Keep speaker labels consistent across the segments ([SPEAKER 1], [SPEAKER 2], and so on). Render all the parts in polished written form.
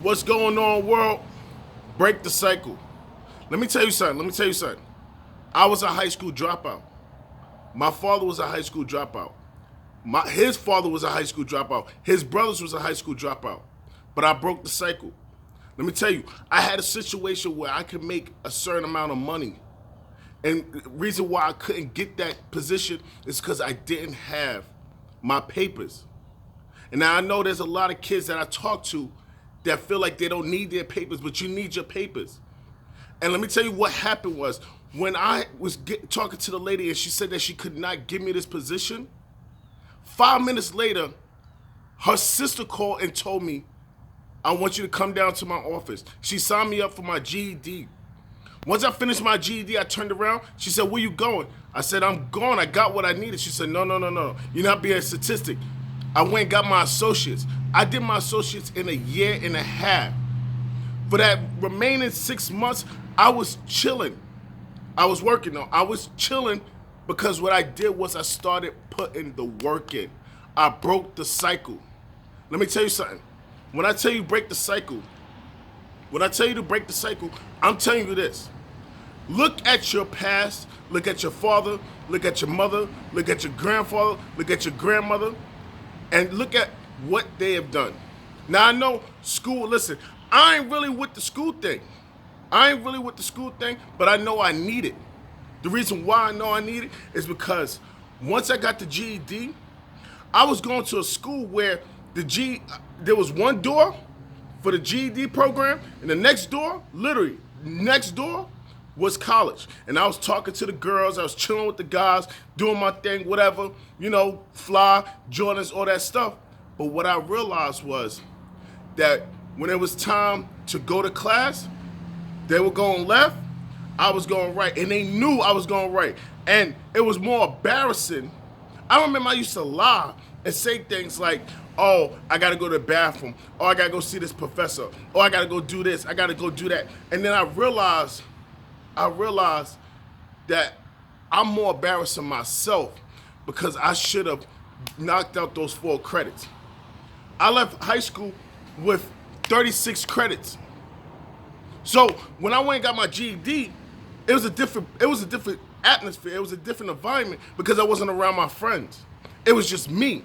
[SPEAKER 1] What's going on, world? Break the cycle. Let me tell you something. I was a high school dropout. My father was a high school dropout. His father was a high school dropout. His brothers was a high school dropout. But I broke the cycle. Let me tell you, I had a situation where I could make a certain amount of money. And the reason why I couldn't get that position is because I didn't have my papers. And now I know there's a lot of kids that I talk to that feel like they don't need their papers, but you need your papers. And let me tell you what happened was, when I was talking to the lady and she said that she could not give me this position, 5 minutes later, her sister called and told me, I want you to come down to my office. She signed me up for my GED. Once I finished my GED, I turned around. She said, where you going? I said, I'm gone. I got what I needed. She said, no. You're not being a statistic. I went and got my associates. I did my associates in a year and a half. For that remaining 6 months, I was chilling. I was working though. I was chilling because what I did was I started putting the work in. I broke the cycle. Let me tell you something. When I tell you break the cycle, when I tell you to break the cycle, I'm telling you this. Look at your past, look at your father, look at your mother, look at your grandfather, look at your grandmother, and look at what they have done. Now I know school, listen, I ain't really with the school thing. But I know I need it. The reason why I know I need it is because once I got the GED, I was going to a school where there was one door for the GED program, and the next door, literally next door, was college. And I was talking to the girls, I was chilling with the guys, doing my thing, whatever, fly, Jordans, all that stuff. But what I realized was that when it was time to go to class, they were going left, I was going right. And they knew I was going right. And it was more embarrassing. I remember I used to lie and say things like, oh, I gotta go to the bathroom. Oh, I gotta go see this professor. Oh, I gotta go do this. I gotta go do that. And then I realized that I'm more embarrassing myself because I should have knocked out those 4 credits. I left high school with 36 credits. So when I went and got my GED, it was a different atmosphere. It was a different environment because I wasn't around my friends. It was just me.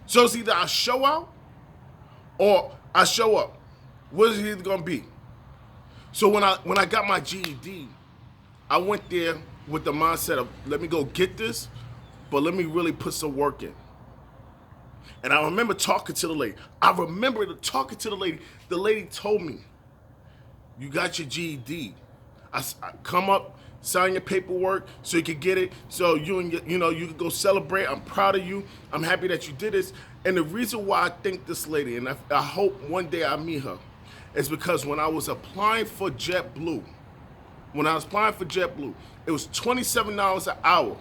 [SPEAKER 1] So it's either I show out or I show up. What is it either gonna be? So when I got my GED, I went there with the mindset of, let me go get this, but let me really put some work in. And I remember talking to the lady. The lady told me, you got your GED. I come up, sign your paperwork so you can get it, so you can go celebrate. I'm proud of you. I'm happy that you did this. And the reason why I thank this lady, and I hope one day I meet her, is because when I was applying for JetBlue, it was $27 an hour.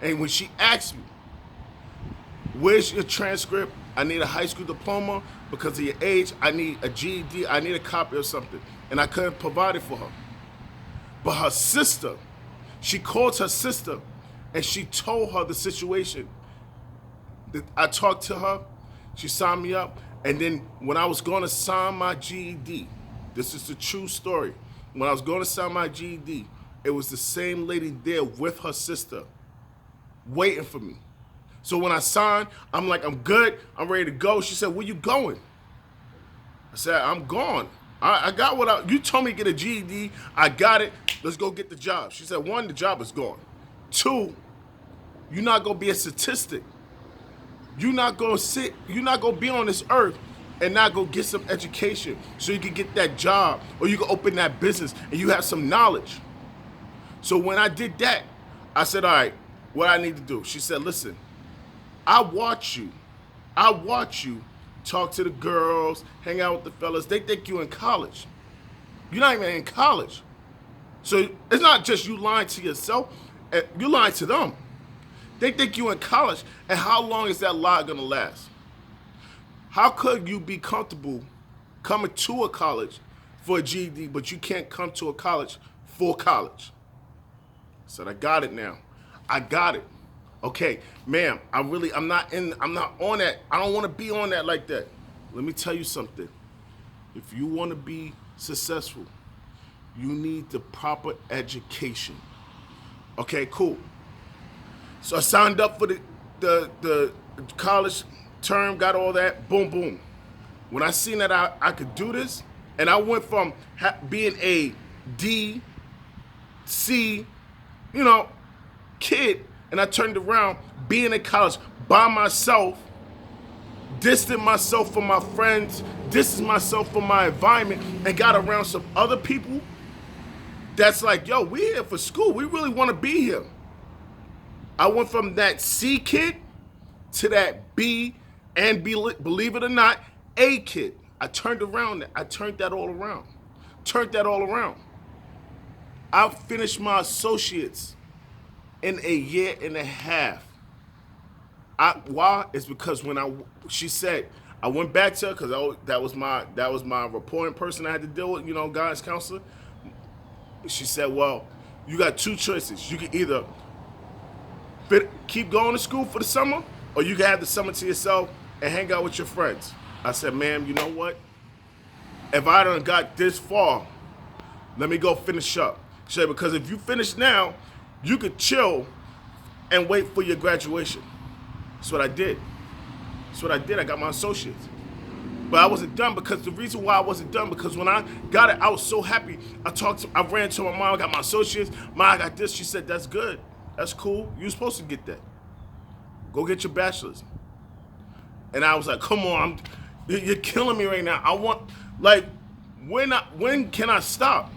[SPEAKER 1] And when she asked me, where's your transcript? I need a high school diploma. Because of your age, I need a GED, I need a copy of something. And I couldn't provide it for her. But her sister, she called her sister and she told her the situation. I talked to her, she signed me up, and then when I was going to sign my GED, this is the true story. When I was going to sign my GED, it was the same lady there with her sister, waiting for me. So when I signed, I'm like, I'm good, I'm ready to go. She said, where you going? I said, I'm gone. I got you told me to get a GED, I got it, let's go get the job. She said, 1, the job is gone. 2, you're not gonna be a statistic. You're not gonna be on this earth and not go get some education so you can get that job or you can open that business and you have some knowledge. So when I did that, I said, all right, what I need to do? She said, listen, I watch you talk to the girls, hang out with the fellas. They think you in college. You're not even in college. So it's not just you lying to yourself, you're lying to them. They think you in college, and how long is that lie gonna last? How could you be comfortable coming to a college for a GED, but you can't come to a college for college? I said, I got it now. I got it. Okay, ma'am, I'm not on that. I don't want to be on that like that. Let me tell you something. If you want to be successful, you need the proper education. Okay, cool. So I signed up for the college term, got all that, boom, boom. When I seen that I could do this, and I went from being a D, C, kid, and I turned around being in college by myself, distant myself from my friends, distant myself from my environment, and got around some other people that's like, yo, we here for school. We really want to be here. I went from that C kid to that B and believe it or not, A kid. I turned around. I turned that all around. I finished my associates in a year and a half. Why? It's because when she said, I went back to her because that was my reporting person I had to deal with, guidance counselor. She said, well, you got two choices. You can either keep going to school for the summer, or you can have the summer to yourself and hang out with your friends. I said, ma'am, you know what? If I done got this far, let me go finish up. She said, because if you finish now, you could chill and wait for your graduation. That's what I did. I got my associates. But I wasn't done, because the reason why I wasn't done, because when I got it, I was so happy. I ran to my mom, I got my associates. Mom, I got this. She said, that's good. That's cool. You're supposed to get that. Go get your bachelor's. And I was like, come on, you're killing me right now. I want, when can I stop?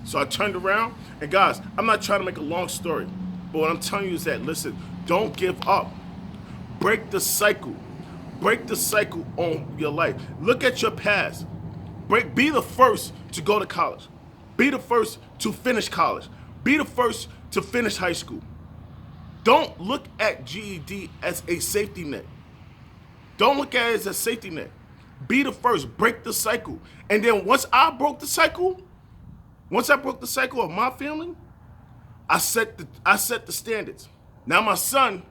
[SPEAKER 1] So I turned around, and guys, I'm not trying to make a long story, but what I'm telling you is that, listen, don't give up. Break the cycle. Break the cycle on your life. Look at your past. Be the first to go to college. Be the first to finish college. Be the first to finish high school. Don't look at GED as a safety net. Don't look at it as a safety net. Be the first. Break the cycle. And then once I broke the cycle of my family, I set the standards. Now my son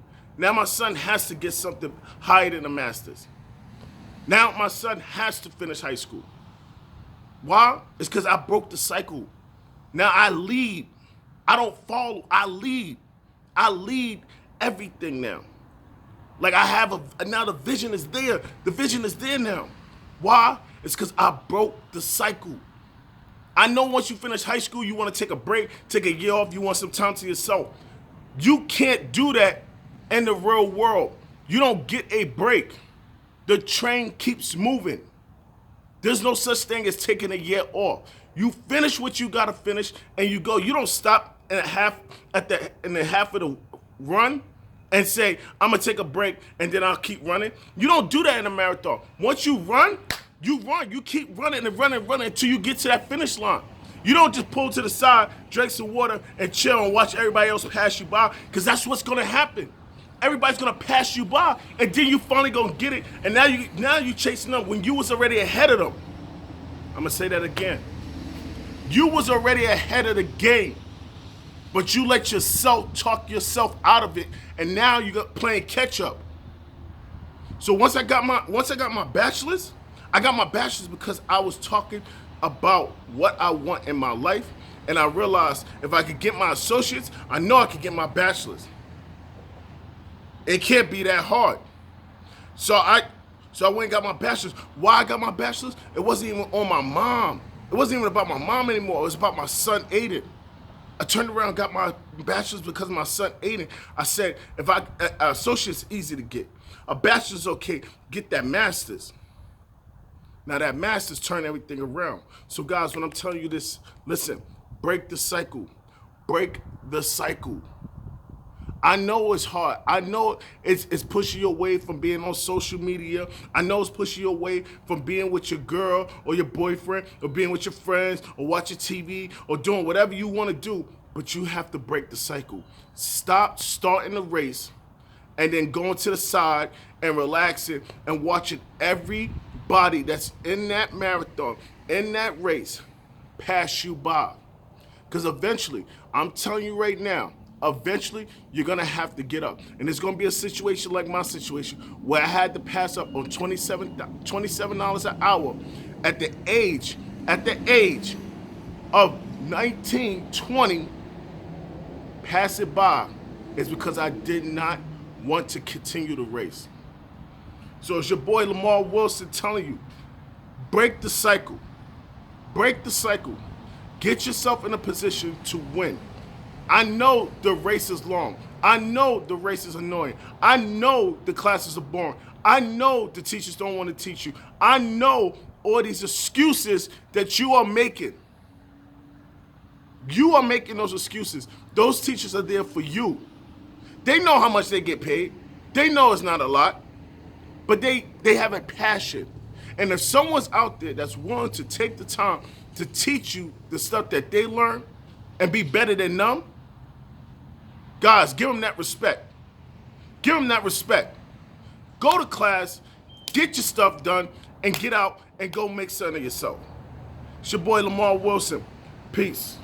[SPEAKER 1] has to get something higher than a master's. Now my son has to finish high school. Why? It's because I broke the cycle. Now I lead. I don't follow. I lead. I lead everything now. Like I have now the vision is there. The vision is there now. Why? It's because I broke the cycle. I know once you finish high school, you want to take a break, take a year off, you want some time to yourself. You can't do that in the real world. You don't get a break. The train keeps moving. There's no such thing as taking a year off. You finish what you gotta finish and you go. You don't stop in the half of the run and say, I'm gonna take a break and then I'll keep running. You don't do that in a marathon. Once you run. You keep running and running until you get to that finish line. You don't just pull to the side, drink some water, and chill and watch everybody else pass you by, because that's what's gonna happen. Everybody's gonna pass you by, and then you finally gonna get it, and now you chasing them when you was already ahead of them. I'm gonna say that again. You was already ahead of the game, but you let yourself talk yourself out of it, and now you're playing catch up. So once I got my bachelor's, I got my bachelor's because I was talking about what I want in my life, and I realized if I could get my associates, I know I could get my bachelor's. It can't be that hard. So I went and got my bachelor's. Why I got my bachelor's? It wasn't even on my mom. It wasn't even about my mom anymore. It was about my son, Aiden. I turned around and got my bachelor's because of my son, Aiden. I said, associate's easy to get. A bachelor's okay, get that master's. Now that master's turned everything around. So guys, when I'm telling you this, listen, break the cycle. Break the cycle. I know it's hard. I know it's pushing you away from being on social media. I know it's pushing you away from being with your girl or your boyfriend or being with your friends or watching TV or doing whatever you want to do. But you have to break the cycle. Stop starting the race and then going to the side and relaxing and watching everybody that's in that marathon, in that race, pass you by. Because eventually, I'm telling you right now, eventually you're gonna have to get up. And it's gonna be a situation like my situation where I had to pass up on $27 an hour At the age of 19, 20, pass it by, is because I did not want to continue the race. So it's your boy Lemar Wilson telling you, break the cycle. Break the cycle. Get yourself in a position to win. I know the race is long. I know the race is annoying. I know the classes are boring. I know the teachers don't want to teach you. I know all these excuses that you are making. You are making those excuses. Those teachers are there for you. They know how much they get paid. They know it's not a lot. But they have a passion. And if someone's out there that's willing to take the time to teach you the stuff that they learn and be better than them, guys, give them that respect. Give them that respect. Go to class, get your stuff done, and get out and go make something of yourself. It's your boy Lemar Wilson. Peace.